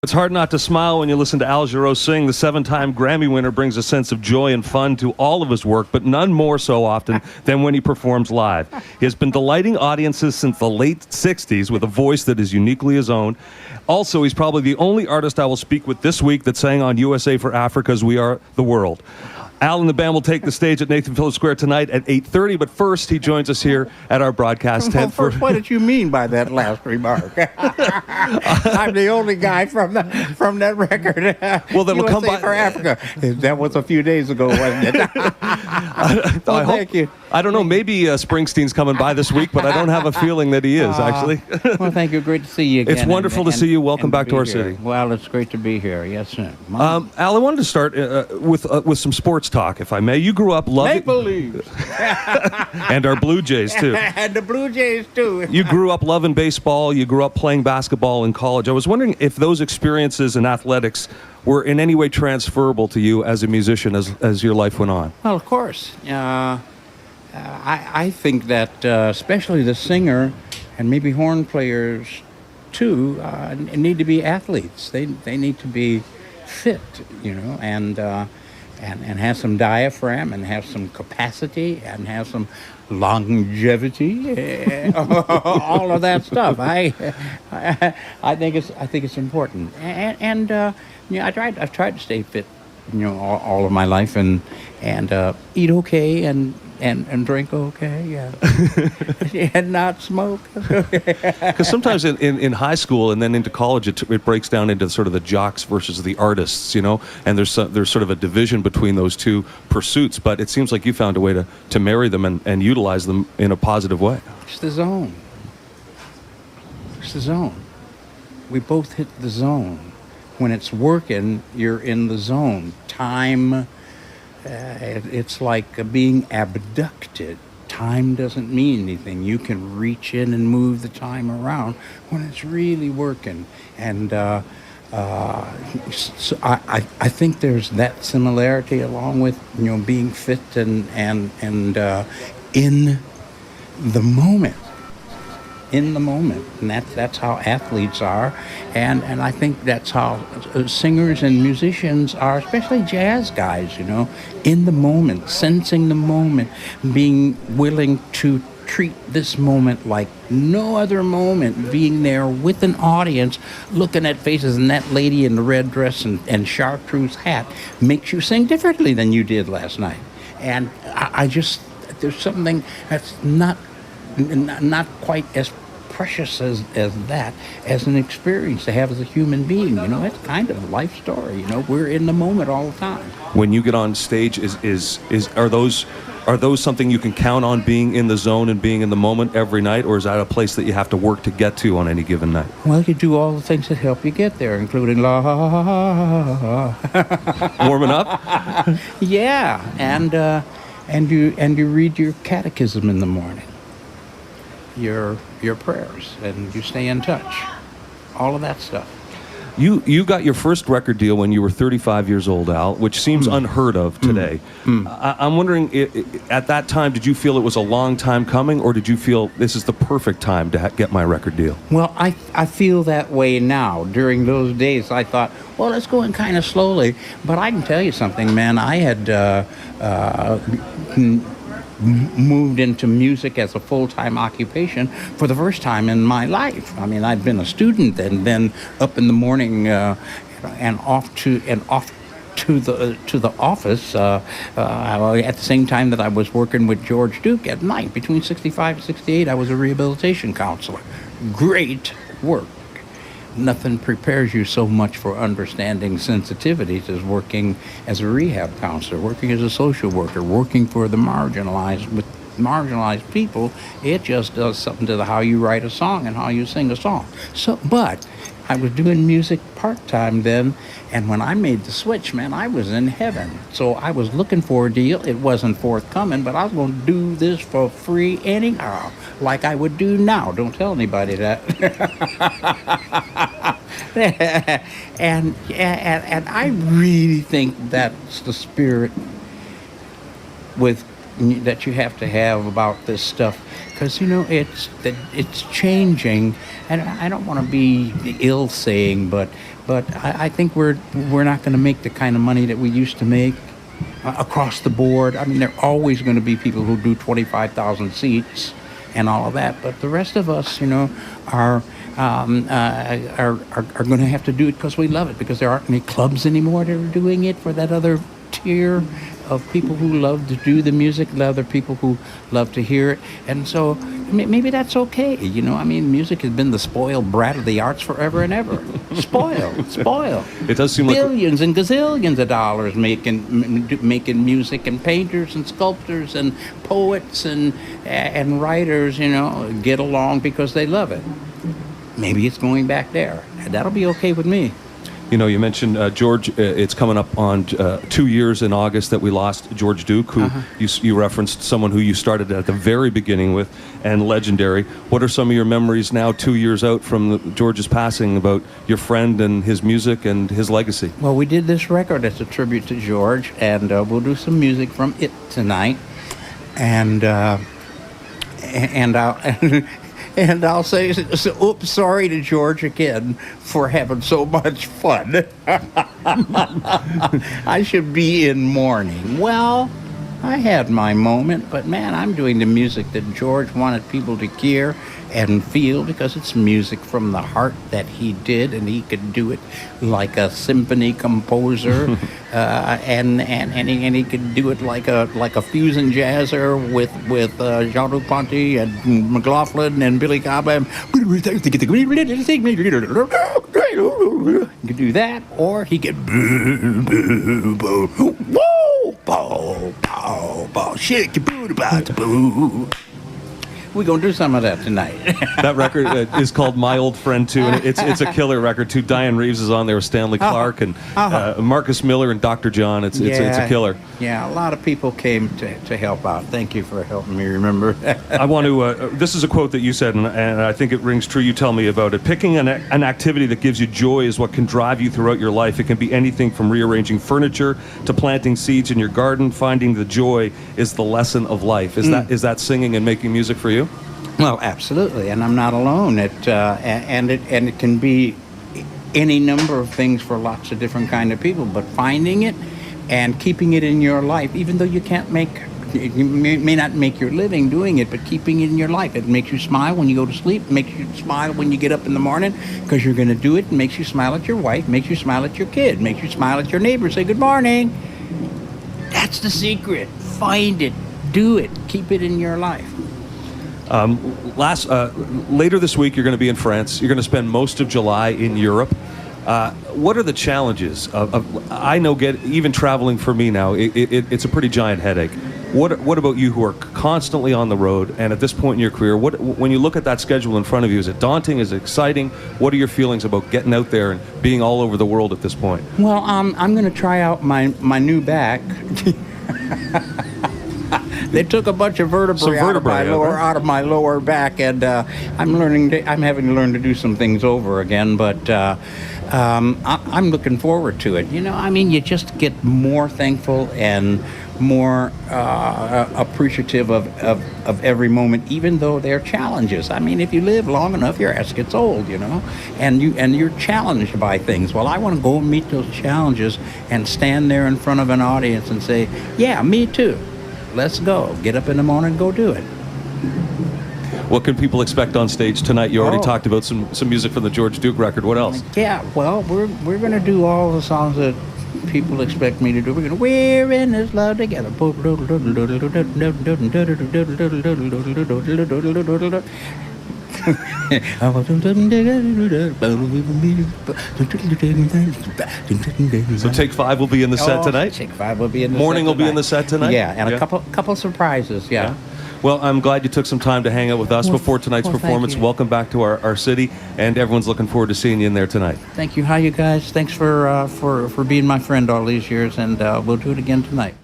It's hard not to smile when you listen to Al Jarreau sing. The 7-time Grammy winner brings a sense of joy and fun to all of his work, but none more so often than when he performs live. He has been delighting audiences since the late 60s with a voice that is uniquely his own. Also, he's probably the only artist I will speak with this week that sang on USA for Africa's We Are the World. Al and the band will take the stage at Nathan Phillips Square tonight at 8:30, but first he joins us here at our broadcast tent. First, what did you mean by that last remark? I'm the only guy from that record. Well, then we'll come by for Africa. That was a few days ago, wasn't it? Thank you. I don't know. Maybe Springsteen's coming by this week, but I don't have a feeling that he is, actually. Well, thank you. Great to see you again. It's wonderful to see you. Welcome back to our city. Well, it's great to be here. Yes, sir. Al, I wanted to start with some sports talk, if I may. You grew up loving... Maple Leafs. And our Blue Jays, too. And the Blue Jays, too. You grew up loving baseball. You grew up playing basketball in college. I was wondering if those experiences in athletics were in any way transferable to you as a musician as your life went on. Well, of course. I think that especially the singer and maybe horn players too need to be athletes. They need to be fit, and have some diaphragm and have some capacity and have some longevity, all of that stuff. I think it's important, and I've tried to stay fit, all of my life and eat okay and drink okay, yeah. And not smoke. Because sometimes in high school and then into college, it breaks down into sort of the jocks versus the artists, and there's sort of a division between those two pursuits. But it seems like you found a way to marry them and utilize them in a positive way. It's the zone. It's the zone. We both hit the zone. When it's working, you're in the zone. Time. It's like being abducted. Time doesn't mean anything. You can reach in and move the time around when it's really working. And so I think there's that similarity along with being fit and in the moment. In the moment, and that's how athletes are, and I think that's how singers and musicians are, especially jazz guys. In the moment, sensing the moment, being willing to treat this moment like no other moment, being there with an audience, looking at faces, and that lady in the red dress and chartreuse hat makes you sing differently than you did last night. And I just, there's something that's not quite as precious as that, as an experience to have as a human being. It's kind of a life story. We're in the moment all the time. When you get on stage, are those something you can count on, being in the zone and being in the moment every night, or is that a place that you have to work to get to on any given night? Well, you do all the things that help you get there, including warming up. Yeah, and you read your catechism in the morning. Your prayers, and you stay in touch. All of that stuff. You got your first record deal when you were 35 years old, Al, which seems unheard of today. I'm wondering, at that time, did you feel it was a long time coming, or did you feel this is the perfect time to get my record deal? Well, I feel that way now. During those days, I thought, well, let's go in kind of slowly. But I can tell you something, man. I had moved into music as a full-time occupation for the first time in my life. I mean, I'd been a student and then up in the morning and off to the office at the same time that I was working with George Duke at night. Between 65 and 68, I was a rehabilitation counselor. Great work. Nothing prepares you so much for understanding sensitivities as working as a rehab counselor, working as a social worker, working for the marginalized with marginalized people. It just does something to how you write a song and how you sing a song. But I was doing music part-time then, and when I made the switch, man, I was in heaven. So I was looking for a deal. It wasn't forthcoming, but I was going to do this for free anyhow, like I would do now. Don't tell anybody that. and I really think that's the spirit that you have to have about this stuff, because it's changing, and I don't want to be ill saying, but But I think we're not going to make the kind of money that we used to make across the board. I mean, there are always going to be people who do 25,000 seats and all of that. But the rest of us, are going to have to do it because we love it, because there aren't any clubs anymore that are doing it for that other tier of people who love to do the music, other people who love to hear it. And so maybe that's okay. I mean, music has been the spoiled brat of the arts forever and ever. Spoiled. It does seem billions and gazillions of dollars making music, and painters and sculptors and poets and writers, get along because they love it. Maybe it's going back there. That'll be okay with me. You mentioned George. It's coming up on 2 years in August that we lost George Duke, who you referenced, someone who you started at the very beginning with, and legendary. What are some of your memories now, 2 years out from George's passing, about your friend and his music and his legacy? Well, we did this record as a tribute to George, and we'll do some music from it tonight. And I'll say, oops, sorry to George again for having so much fun. I should be in mourning. Well, I had my moment, but man, I'm doing the music that George wanted people to hear and feel, because it's music from the heart that he did, and he could do it like a symphony composer, and he could do it like a fusion jazzer with Jarreau and McLaughlin and Billy Cobham. He could do that, or he could shake your booty about the boo. We're going to do some of that tonight. That record is called My Old Friend, too, and it's a killer record, too. Diane Reeves is on there with Stanley Clark and Marcus Miller and Dr. John. It's a killer. Yeah, a lot of people came to help out. Thank you for helping me remember. I want to, this is a quote that you said, and I think it rings true. You tell me about it. Picking an activity that gives you joy is what can drive you throughout your life. It can be anything from rearranging furniture to planting seeds in your garden. Finding the joy is the lesson of life. Is that singing and making music for you? Well, absolutely, and I'm not alone. It can be any number of things for lots of different kind of people. But finding it and keeping it in your life, even though you may not make your living doing it, but keeping it in your life. It makes you smile when you go to sleep. It makes you smile when you get up in the morning because you're going to do it. It makes you smile at your wife. Makes you smile at your kid. Makes you smile at your neighbor. Say good morning. That's the secret. Find it. Do it. Keep it in your life. Later this week, you're going to be in France. You're going to spend most of July in Europe. What are the challenges I know, even traveling for me now, it's a pretty giant headache. What about you, who are constantly on the road, and at this point in your career, when you look at that schedule in front of you, is it daunting? Is it exciting? What are your feelings about getting out there and being all over the world at this point? Well, I'm going to try out my new back. They took a bunch of vertebrae out of my lower back, and I'm having to learn to do some things over again. But I'm looking forward to it. You just get more thankful and more appreciative of every moment, even though they're challenges. I mean, if you live long enough, your ass gets old, and you're challenged by things. Well, I want to go and meet those challenges and stand there in front of an audience and say, yeah, me too. Let's go. Get up in the morning and go do it. What can people expect on stage tonight? You already talked about some music from the George Duke record. What else? Yeah, well, we're going to do all the songs that people expect me to do. We're in this love together. So Take 5 will be in the set tonight? Take 5 will be in the Morning set will be in the set tonight? Yeah, and a couple surprises, yeah. Well, I'm glad you took some time to hang out with us before tonight's performance. Welcome back to our city, and everyone's looking forward to seeing you in there tonight. Thank you. How you guys? Thanks for being my friend all these years, and we'll do it again tonight.